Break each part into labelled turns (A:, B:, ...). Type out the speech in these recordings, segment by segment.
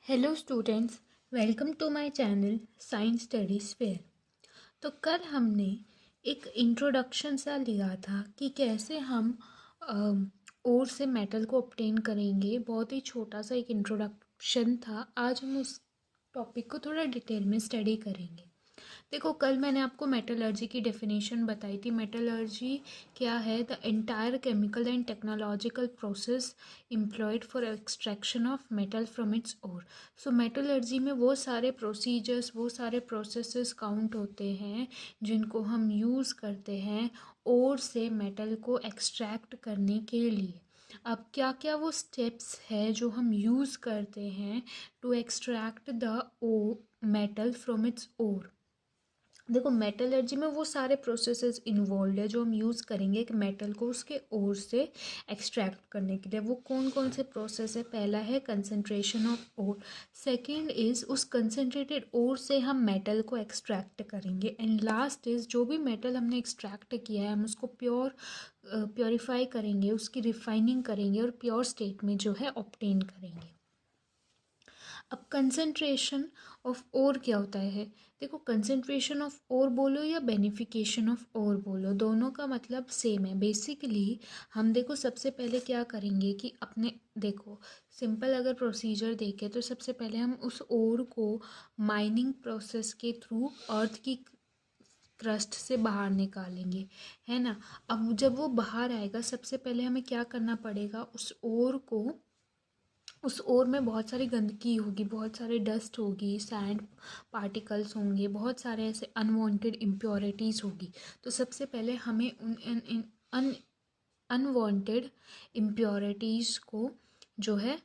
A: Hello students, welcome to my channel science studies fair. तो कल हमने एक इंट्रोडक्शन सा लिया था कि कैसे हम ओर से मेटल को ऑब्टेन करेंगे। बहुत ही छोटा सा एक इंट्रोडक्शन था। आज हम उस टॉपिक को थोड़ा डिटेल में स्टडी करेंगे। देखो, कल मैंने आपको मेटलर्जी की डेफिनेशन बताई थी। मेटलर्जी क्या है? The entire chemical and technological process employed for extraction of metal from its ore. So metallurgy में वो सारे प्रोसीजर्स, वो सारे प्रोसेसेस काउंट होते हैं जिनको हम यूज़ करते हैं ओर से मेटल को एक्सट्रैक्ट करने के लिए। अब क्या क्या वो स्टेप्स है जो हम यूज़ करते हैं to extract the uh metal from its ore. देखो, मेटलर्जी में वो सारे प्रोसेसेस इन्वॉल्व है जो हम यूज़ करेंगे एक मेटल को उसके ओर से एक्सट्रैक्ट करने के लिए। वो कौन कौन से प्रोसेस है? पहला है concentration of ore. Second is उस कंसंट्रेटेड ओर से हम मेटल को एक्सट्रैक्ट करेंगे। एंड लास्ट इज़ जो भी मेटल हमने एक्सट्रैक्ट किया है हम उसको प्योरीफाई करेंगे, उसकी रिफाइनिंग करेंगे और प्योर स्टेट में जो है ऑब्टेन करेंगे। अब कंसंट्रेशन ऑफ ओर क्या होता है? देखो, कंसंट्रेशन ऑफ ओर बोलो या बेनिफिकेशन ऑफ ओर बोलो, दोनों का मतलब सेम है। बेसिकली हम देखो सबसे पहले क्या करेंगे कि अपने देखो सिंपल अगर प्रोसीजर देखें तो सबसे पहले हम उस ओर को माइनिंग प्रोसेस के थ्रू अर्थ की क्रस्ट से बाहर निकालेंगे, है ना। अब जब वो बाहर आएगा सबसे पहले हमें क्या करना पड़ेगा? उस ओर में बहुत सारी गंदगी होगी, बहुत सारे डस्ट होगी, सैंड पार्टिकल्स होंगे, बहुत सारे ऐसे अनवांटेड इम्प्योरिटीज़ होगी। तो सबसे पहले हमें उन अनवांटेड इम्प्योरिटीज़ को जो है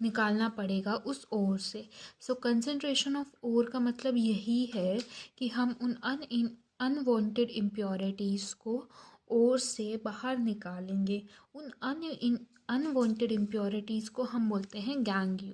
A: निकालना पड़ेगा उस ओर से। सो कंसंट्रेशन ऑफ ओर का मतलब यही है कि हम उन अनवांटेड इम्प्योरिटीज़ को ओर से बाहर निकालेंगे। उन अनवांटेड इम्प्योरिटीज़ को हम बोलते हैं गैंग्यू।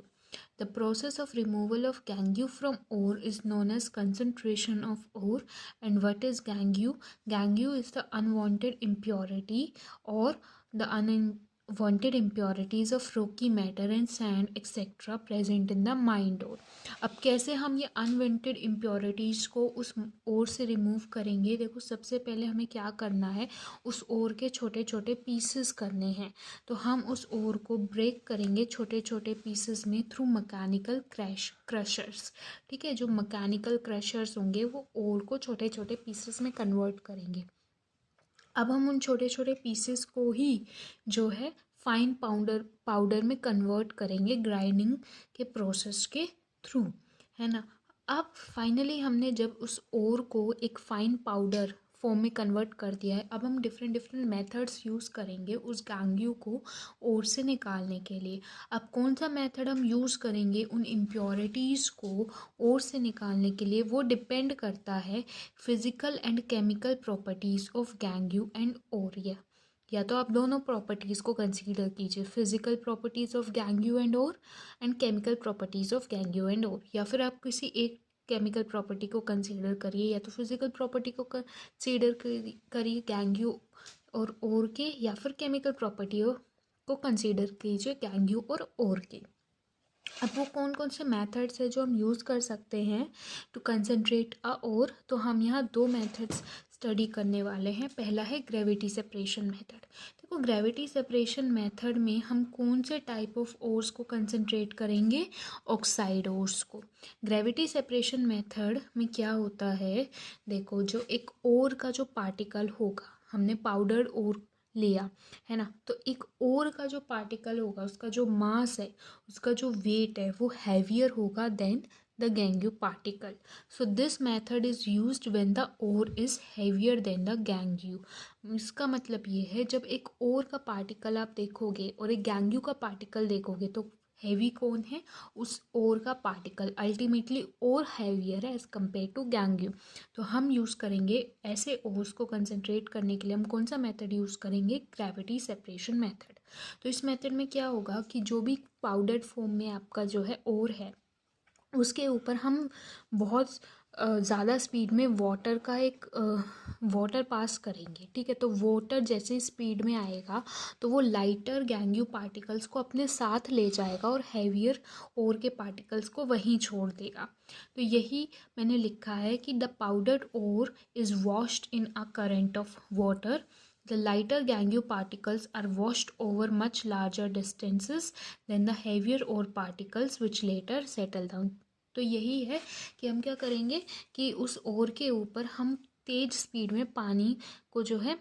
A: The process of removal of gangue from ore is known as concentration of ore. And what is gangue? Gangue is the unwanted impurity or the unwanted impurities of rocky matter and sand etc. present in the mined ore. अब कैसे हम ये unwanted impurities को उस ओर से remove करेंगे? देखो, सबसे पहले हमें क्या करना है, उस ओर के छोटे छोटे पीसेस करने हैं। तो हम उस ओर को ब्रेक करेंगे छोटे छोटे पीसेस में थ्रू मैकेनिकल क्रशर्स। ठीक है, जो मैकेनिकल क्रशर्स होंगे वो ओर को छोटे छोटे पीसेस में कन्वर्ट करेंगे। अब हम उन छोटे छोटे पीसेस को ही जो है फाइन पाउडर में कन्वर्ट करेंगे ग्राइंडिंग के प्रोसेस के थ्रू, है ना। अब फाइनली हमने जब उस ओर को एक फाइन पाउडर फॉर्म में कन्वर्ट कर दिया है, अब हम डिफरेंट डिफरेंट मेथड्स यूज़ करेंगे उस गैंग्यू को ओर से निकालने के लिए। अब कौन सा मेथड हम यूज़ करेंगे उन इम्प्योरिटीज़ को ओर से निकालने के लिए, वो डिपेंड करता है physical and chemical properties of gangue and ore. या तो आप दोनों प्रॉपर्टीज़ को कंसीडर कीजिए, physical properties of gangue and ore and chemical properties of gangue and ore. या फिर आप किसी एक केमिकल प्रॉपर्टी को कंसीडर करिए या तो फिजिकल प्रॉपर्टी को कंसीडर करिए गैंग्यू और ओर के, या फिर केमिकल प्रॉपर्टियों को कंसीडर कीजिए गैंग्यू और ओर के। अब वो कौन कौन से मेथड्स है जो हम यूज़ कर सकते हैं टू कंसनट्रेट अ ओर? तो हम यहाँ दो मेथड्स स्टडी करने वाले हैं। पहला है ग्रेविटी सेपरेशन मेथड। देखो, ग्रेविटी सेपरेशन मेथड में हम कौन से टाइप ऑफ ओर्स को कंसनट्रेट करेंगे? ऑक्साइड ओर्स को। ग्रेविटी सेपरेशन मेथड में क्या होता है? देखो, जो एक ओर का जो पार्टिकल होगा, हमने पाउडर ओर लिया, है ना, तो एक ओर का जो पार्टिकल होगा उसका जो मास है, उसका जो वेट है वो हैवियर होगा than the gangue particle. So this method is used when the ore is heavier than the gangue. इसका मतलब ये है, जब एक ओर का पार्टिकल आप देखोगे और एक गैंग्यू का पार्टिकल देखोगे तो हैवी कौन है? उस ओर का पार्टिकल। अल्टीमेटली ओर हैवियर है एज कम्पेयर टू गैंग्यू। तो हम यूज़ करेंगे ऐसे ओर्स को कंसनट्रेट करने के लिए हम कौन सा मेथड यूज़ करेंगे? Gravity separation method. तो इस मेथड में क्या होगा कि जो भी पाउडर्ड फॉर्म में आपका जो है ओर है उसके ऊपर हम बहुत ज़्यादा स्पीड में वाटर का एक वाटर पास करेंगे, ठीक है। तो वाटर जैसे स्पीड में आएगा तो वो लाइटर गैंग्यू पार्टिकल्स को अपने साथ ले जाएगा और हैवियर ओर के पार्टिकल्स को वहीं छोड़ देगा। तो यही मैंने लिखा है कि the powdered ore is washed in a current of water, the lighter gangue particles are washed over much larger distances than the heavier ore particles which later settle down। तो यही है कि हम क्या करेंगे कि उस ओर के ऊपर हम तेज स्पीड में पानी को जो है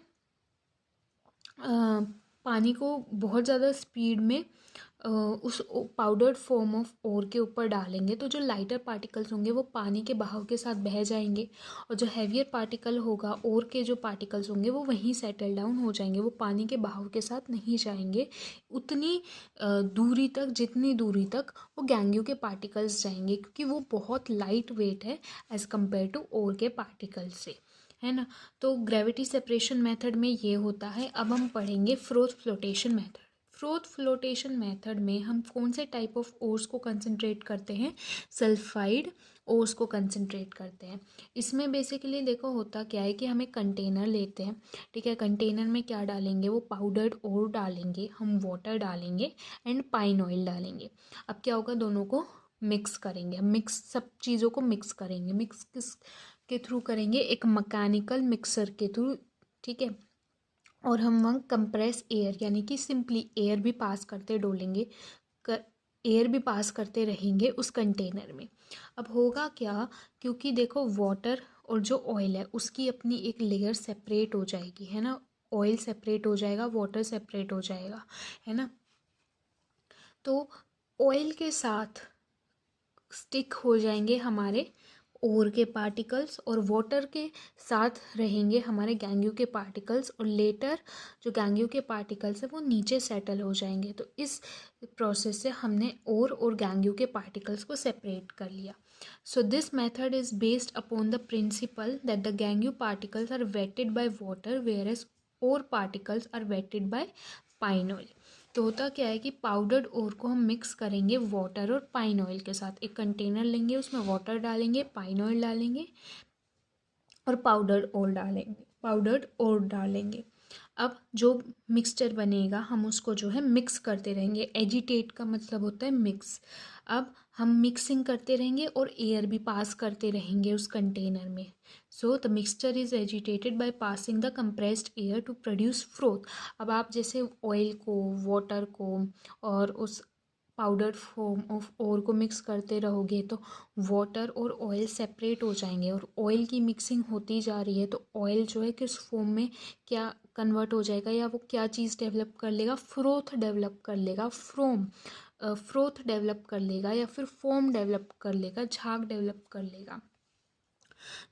A: पानी को बहुत ज़्यादा स्पीड में उस पाउडर्ड फॉर्म ऑफ ओर के ऊपर डालेंगे, तो जो लाइटर पार्टिकल्स होंगे वो पानी के बहाव के साथ बह जाएंगे, और जो हैवियर पार्टिकल होगा, ओर के जो पार्टिकल्स होंगे वो वहीं सेटल डाउन हो जाएंगे, वो पानी के बहाव के साथ नहीं जाएंगे उतनी दूरी तक जितनी दूरी तक वो गैंग्यू के पार्टिकल्स जाएंगे, क्योंकि वो बहुत लाइट वेट है एज़ कम्पेयर टू ओर के पार्टिकल्स से, है ना। तो ग्रेविटी सेपरेशन मेथड में ये होता है। अब हम पढ़ेंगे froth flotation method. Froth flotation method में हम कौन से टाइप ऑफ ओर्स को कंसंट्रेट करते हैं? सल्फाइड ओर्स को कंसंट्रेट करते हैं। इसमें बेसिकली देखो होता क्या है कि हम एक कंटेनर लेते हैं, ठीक है। कंटेनर में क्या डालेंगे? वो पाउडर्ड ओर डालेंगे, हम वाटर डालेंगे एंड पाइन ऑयल डालेंगे। अब क्या होगा? दोनों को मिक्स करेंगे, मिक्स सब चीज़ों को मिक्स करेंगे। मिक्स किस के थ्रू करेंगे? एक मैकेनिकल मिक्सर के थ्रू, ठीक है। और हम वहाँ कंप्रेस एयर यानी कि सिंपली एयर भी पास करते डोलेंगे, एयर भी पास करते रहेंगे उस कंटेनर में। अब होगा क्या, क्योंकि देखो वाटर और जो ऑयल है उसकी अपनी एक लेयर सेपरेट हो जाएगी, है ना। ऑयल सेपरेट हो जाएगा, वाटर सेपरेट हो जाएगा, है ना। तो ऑयल के साथ स्टिक हो जाएंगे हमारे ओर के पार्टिकल्स, और वाटर के साथ रहेंगे हमारे गैंग्यू के पार्टिकल्स, और लेटर जो गैंग्यू के पार्टिकल्स है वो नीचे सेटल हो जाएंगे। तो इस प्रोसेस से हमने ओर और गैंग्यू के पार्टिकल्स को सेपरेट कर लिया। So this method is based upon the principle that the gangue particles are wetted by water where as ore particles are wetted by pine oil. तो होता क्या है कि पाउडर्ड ओर को हम मिक्स करेंगे वाटर और पाइन ऑयल के साथ। एक कंटेनर लेंगे, उसमें वाटर डालेंगे, पाइन ऑयल डालेंगे और पाउडर्ड ओर डालेंगे। अब जो मिक्सचर बनेगा हम उसको जो है मिक्स करते रहेंगे। एजिटेट का मतलब होता है मिक्स। अब हम मिक्सिंग करते रहेंगे और एयर भी पास करते रहेंगे उस कंटेनर में। So the mixture is agitated by passing the compressed air to produce froth. अब आप जैसे ऑयल को, वाटर को और उस पाउडर फॉर्म ऑफ ओर को मिक्स करते रहोगे तो वाटर और ऑयल सेपरेट हो जाएंगे, और ऑयल की मिक्सिंग होती जा रही है तो ऑयल जो है किस फॉर्म में क्या कन्वर्ट हो जाएगा, या वो क्या चीज़ डेवलप कर लेगा? फ्रोथ डेवलप कर लेगा, फ्रोथ डेवलप कर लेगा, या फिर फोम डेवलप कर लेगा, झाग डेवलप कर लेगा।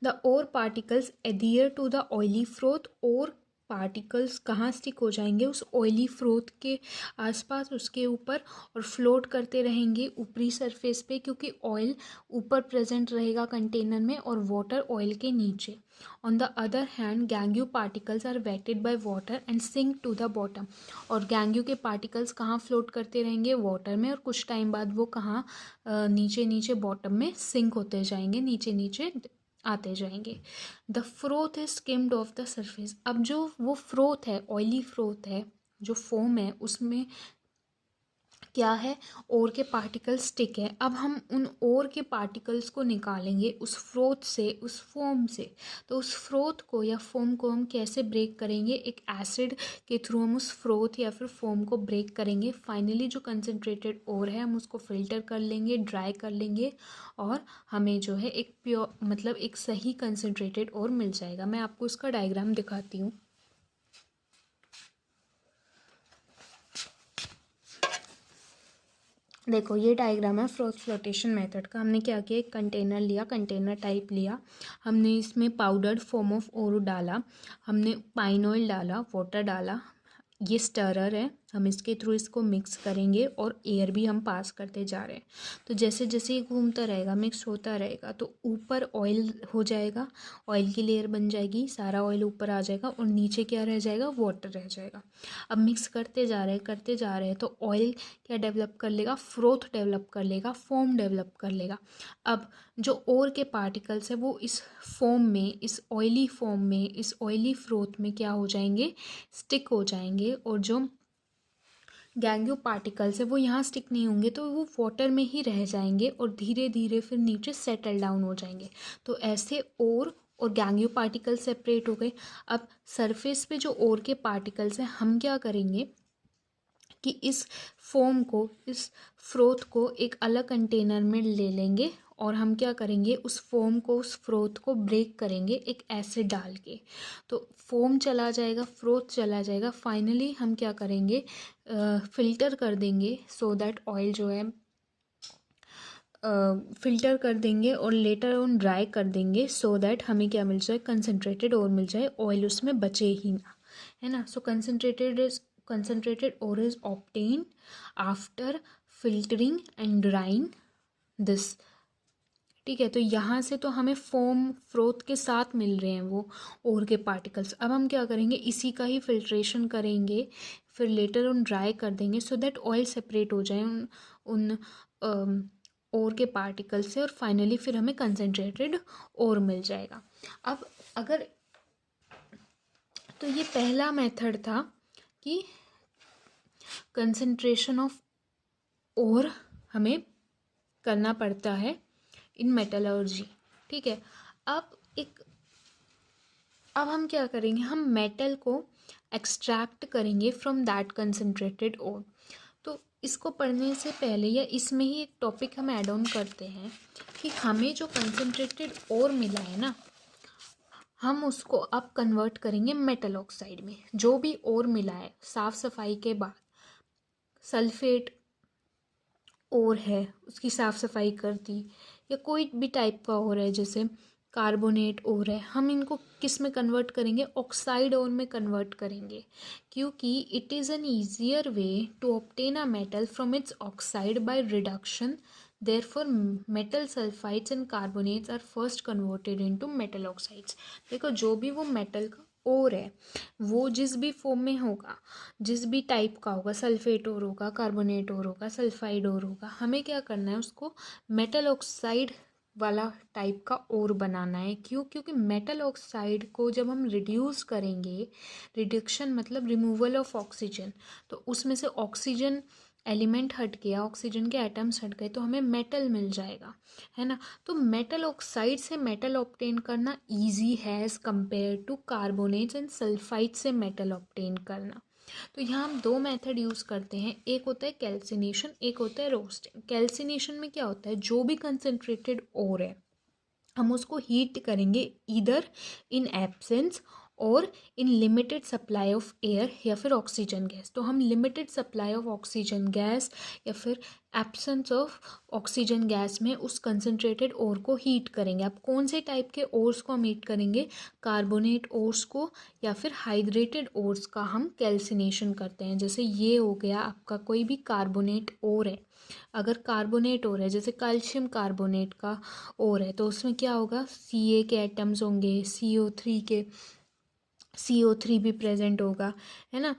A: The ore particles adhere to the oily froth. और पार्टिकल्स कहाँ स्टिक हो जाएंगे? उस ऑयली फ्रोथ के आसपास, उसके ऊपर, और फ्लोट करते रहेंगे ऊपरी सरफेस पे, क्योंकि ऑयल ऊपर प्रेजेंट रहेगा कंटेनर में और वाटर ऑयल के नीचे। On the other hand gangue particles are wetted by water and sink to the bottom. और गैंग्यू के पार्टिकल्स कहाँ फ्लोट करते रहेंगे? वाटर में, और कुछ टाइम बाद वो कहाँ नीचे नीचे बॉटम में सिंक होते जाएंगे, नीचे नीचे आते जाएंगे। The froth is skimmed of the surface. अब जो वो फ्रोथ है, ऑयली फ्रोथ है, जो फोम है, उसमें क्या है? ओर के पार्टिकल्स स्टिक है। अब हम उन ओर के पार्टिकल्स को निकालेंगे उस फ्रोथ से, उस फोम से। तो उस फ्रोथ को या फोम को हम कैसे ब्रेक करेंगे? एक एसिड के थ्रू हम उस फ्रोथ या फिर फोम को ब्रेक करेंगे। फाइनली जो कंसनट्रेटेड ओर है हम उसको फिल्टर कर लेंगे, ड्राई कर लेंगे, और हमें जो है एक प्योर मतलब एक सही कंसनट्रेटेड ओर मिल जाएगा। मैं आपको इसका डायग्राम दिखाती हूँ। देखो ये डायग्राम है फ्रोथ फ्लोटेशन मेथड का। हमने क्या किया? एक कंटेनर लिया, कंटेनर टाइप लिया, हमने इसमें पाउडर्ड फॉर्म ऑफ ओर डाला, हमने पाइन ऑयल डाला, वाटर डाला, ये स्टरर है, हम इसके थ्रू इसको मिक्स करेंगे और एयर भी हम पास करते जा रहे हैं। तो जैसे जैसे ये घूमता रहेगा, मिक्स होता रहेगा, तो ऊपर ऑयल हो जाएगा, ऑयल की लेयर बन जाएगी, सारा ऑयल ऊपर आ जाएगा और नीचे क्या रह जाएगा, वाटर रह जाएगा। अब मिक्स करते जा रहे हैं करते जा रहे हैं तो ऑयल क्या डेवलप कर लेगा, फ्रोथ डेवलप कर लेगा, फोम डेवलप कर लेगा। अब जो ओर के पार्टिकल्स है वो इस फोम में, इस ऑयली फोम में, इस ऑयली फ्रोथ में क्या हो जाएंगे, स्टिक हो जाएंगे। और जो गैंग्यो पार्टिकल्स है वो यहाँ स्टिक नहीं होंगे, तो वो वाटर में ही रह जाएंगे और धीरे धीरे फिर नीचे सेटल डाउन हो जाएंगे। तो ऐसे और गैंग्यो पार्टिकल सेपरेट हो गए। अब सरफेस पे जो ओर के पार्टिकल्स हैं हम क्या करेंगे कि इस फोम को, इस फ्रोथ को एक अलग कंटेनर में ले लेंगे और हम क्या करेंगे, उस फोम को, उस फ्रोथ को ब्रेक करेंगे एक एसिड डाल के। तो फोम चला जाएगा, फ्रोथ चला जाएगा। फाइनली हम क्या करेंगे, फ़िल्टर कर देंगे सो दैट ऑयल जो है फ़िल्टर कर देंगे और लेटर ऑन ड्राई कर देंगे सो दैट हमें क्या मिल जाए, कंसनट्रेटेड और मिल जाए, ऑयल उसमें बचे ही ना, है ना। सो concentrated ore is obtained after filtering and drying this। ठीक है, तो यहाँ से तो हमें फोम फ्रोथ के साथ मिल रहे हैं वो ओर के पार्टिकल्स। अब हम क्या करेंगे, इसी का ही फिल्ट्रेशन करेंगे, फिर लेटर ऑन ड्राई कर देंगे सो दैट ऑयल सेपरेट हो जाए उन ओर के पार्टिकल से और फाइनली फिर हमें कंसनट्रेटेड ओर मिल जाएगा। अब अगर तो ये पहला मेथड था कि कंसंट्रेशन ऑफ ओर हमें करना पड़ता है इन मेटलर्जी। ठीक है, अब हम क्या करेंगे, हम मेटल को एक्सट्रैक्ट करेंगे फ्रॉम दैट कंसंट्रेटेड ओर। तो इसको पढ़ने से पहले या इसमें ही एक टॉपिक हम ऐड ऑन करते हैं कि हमें जो कंसंट्रेटेड ओर मिला है ना, हम उसको अब कन्वर्ट करेंगे मेटल ऑक्साइड में। जो भी ओर मिला है साफ़ सफाई के बाद, सल्फेट ओर है उसकी साफ़ सफाई कर दी, या कोई भी टाइप का ओर है जैसे कार्बोनेट ओर है, हम इनको किस में कन्वर्ट करेंगे, ऑक्साइड ओर में कन्वर्ट करेंगे। क्योंकि it is an easier way to obtain a metal from its oxide by reduction. Therefore, metal sulfides and carbonates are first converted into metal oxides। देखो, जो भी वो मेटल का ओर है वो जिस भी फॉर्म में होगा, जिस भी टाइप का होगा, सल्फेट ओर होगा, कार्बोनेट ओर होगा, सल्फाइड ओर होगा, हमें क्या करना है, उसको मेटल ऑक्साइड वाला टाइप का ओर बनाना है। क्यों? क्योंकि मेटल ऑक्साइड को जब हम रिड्यूस करेंगे, रिडक्शन मतलब रिमूवल ऑफ ऑक्सीजन, तो उसमें से ऑक्सीजन एलिमेंट हट गया, ऑक्सीजन के एटम्स हट गए, तो हमें मेटल मिल जाएगा, है ना। तो मेटल ऑक्साइड से मेटल ऑब्टेन करना इजी है as compare to carbonates and sulphide से मेटल ऑब्टेन करना। तो यहाँ हम दो मेथड यूज़ करते हैं, एक होता है कैल्सिनेशन, एक होता है रोस्टिंग। कैल्सिनेशन में क्या होता है, जो भी कंसनट्रेटेड ओर है हम उसको हीट करेंगे ईदर इन एब्सेंस और in limited supply of air या फिर ऑक्सीजन गैस। तो हम limited supply of oxygen gas या फिर एब्सेंस ऑफ ऑक्सीजन गैस में उस कंसनट्रेटेड ओर को हीट करेंगे। अब कौन से टाइप के ओर्स को हम हीट करेंगे, कार्बोनेट ओर्स को या फिर हाइड्रेटेड ओर्स का हम कैल्सिनेशन करते हैं। जैसे ये हो गया आपका कोई भी कार्बोनेट ओर है, अगर कार्बोनेट ओर है जैसे कैल्शियम कार्बोनेट का ओर है, तो उसमें क्या होगा, Ca के एटम्स होंगे, CO3 भी प्रेजेंट होगा, है ना।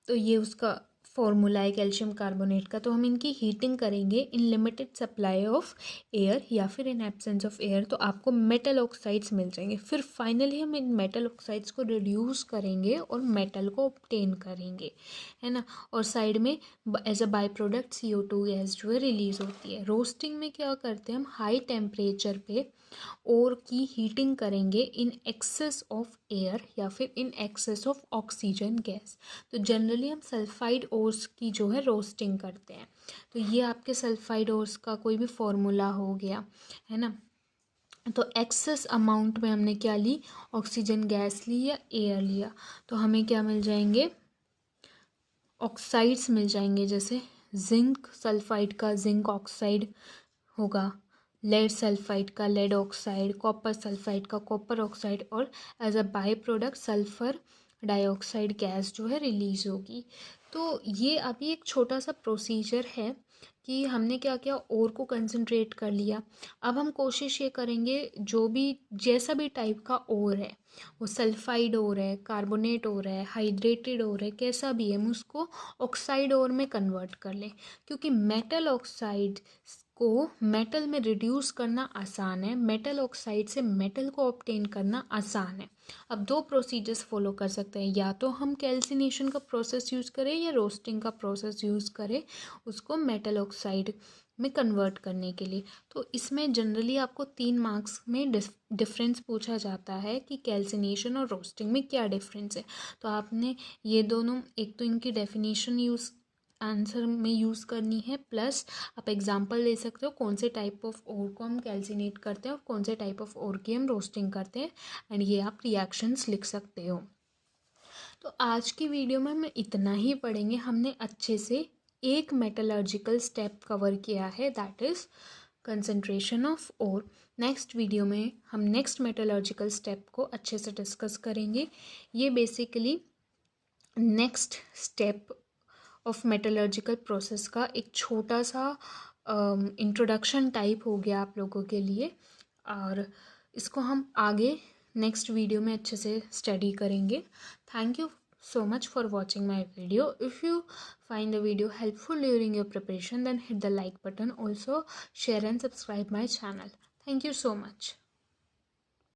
A: तो ये उसका फॉर्मूला है कैल्शियम कार्बोनेट का। तो हम इनकी हीटिंग करेंगे in limited supply of air या फिर इन एब्सेंस ऑफ एयर, तो आपको मेटल ऑक्साइड्स मिल जाएंगे। फिर फाइनली हम इन मेटल ऑक्साइड्स को रिड्यूस करेंगे और मेटल को ऑब्टेन करेंगे, है ना। और साइड में as a by product CO2 gas जो है रिलीज होती है। रोस्टिंग में क्या करते हैं, हम हाई टेम्परेचर पे ओर की हीटिंग करेंगे इन एक्सेस ऑफ एयर या फिर in excess of oxygen gas. तो जनरली हम सल्फाइड ओर्स की जो है रोस्टिंग करते हैं। तो ये आपके सल्फाइड ओर्स का कोई भी फॉर्मूला हो गया, है ना। तो एक्सेस अमाउंट में हमने क्या ली, ऑक्सीजन गैस ली या एयर लिया, तो हमें क्या मिल जाएंगे, ऑक्साइड्स मिल जाएंगे। जैसे जिंक सल्फाइड का जिंक ऑक्साइड होगा, लेड सल्फाइड का लेड ऑक्साइड, कॉपर सल्फाइड का कॉपर ऑक्साइड, और as a by product sulphur dioxide gas जो है रिलीज होगी। तो ये अभी एक छोटा सा प्रोसीजर है कि हमने क्या किया, ओर को कंसंट्रेट कर लिया। अब हम कोशिश ये करेंगे जो भी जैसा भी टाइप का ओर है, वो सल्फाइड ओर है, कार्बोनेट ओर है, हाइड्रेटेड ओर है, कैसा भी है, हम उसको ऑक्साइड ओर में कन्वर्ट कर लें। क्योंकि मेटल ऑक्साइड को मेटल में रिड्यूस करना आसान है, मेटल ऑक्साइड से मेटल को ऑब्टेन करना आसान है। अब दो प्रोसीजर्स फॉलो कर सकते हैं, या तो हम कैल्सिनेशन का प्रोसेस यूज़ करें या रोस्टिंग का प्रोसेस यूज़ करें उसको मेटल ऑक्साइड में कन्वर्ट करने के लिए। तो इसमें जनरली आपको 3 मार्क्स में डिफरेंस पूछा जाता है कि कैल्सिनेशन और रोस्टिंग में क्या डिफरेंस है। तो आपने ये दोनों, एक तो इनकी डेफिनेशन यूज़ आंसर में यूज़ करनी है, प्लस आप एग्जांपल ले सकते हो कौन से टाइप ऑफ ओर को हम कैल्सिनेट करते हैं और कौन से टाइप ऑफ ओर की हम रोस्टिंग करते हैं, एंड ये आप रिएक्शंस लिख सकते हो। तो आज की वीडियो में हम इतना ही पढ़ेंगे। हमने अच्छे से एक मेटलर्जिकल स्टेप कवर किया है, that is concentration of ore. Next video में हम नेक्स्ट मेटलर्जिकल स्टेप को अच्छे से डिस्कस करेंगे। ये basically next step of metallurgical process का एक छोटा सा इंट्रोडक्शन टाइप हो गया आप लोगों के लिए, और इसको हम आगे नेक्स्ट वीडियो में अच्छे से स्टडी करेंगे। Thank you so much for watching my video. If you find the video helpful during your preparation, then hit the like button. Also share and subscribe my channel. Thank you so much.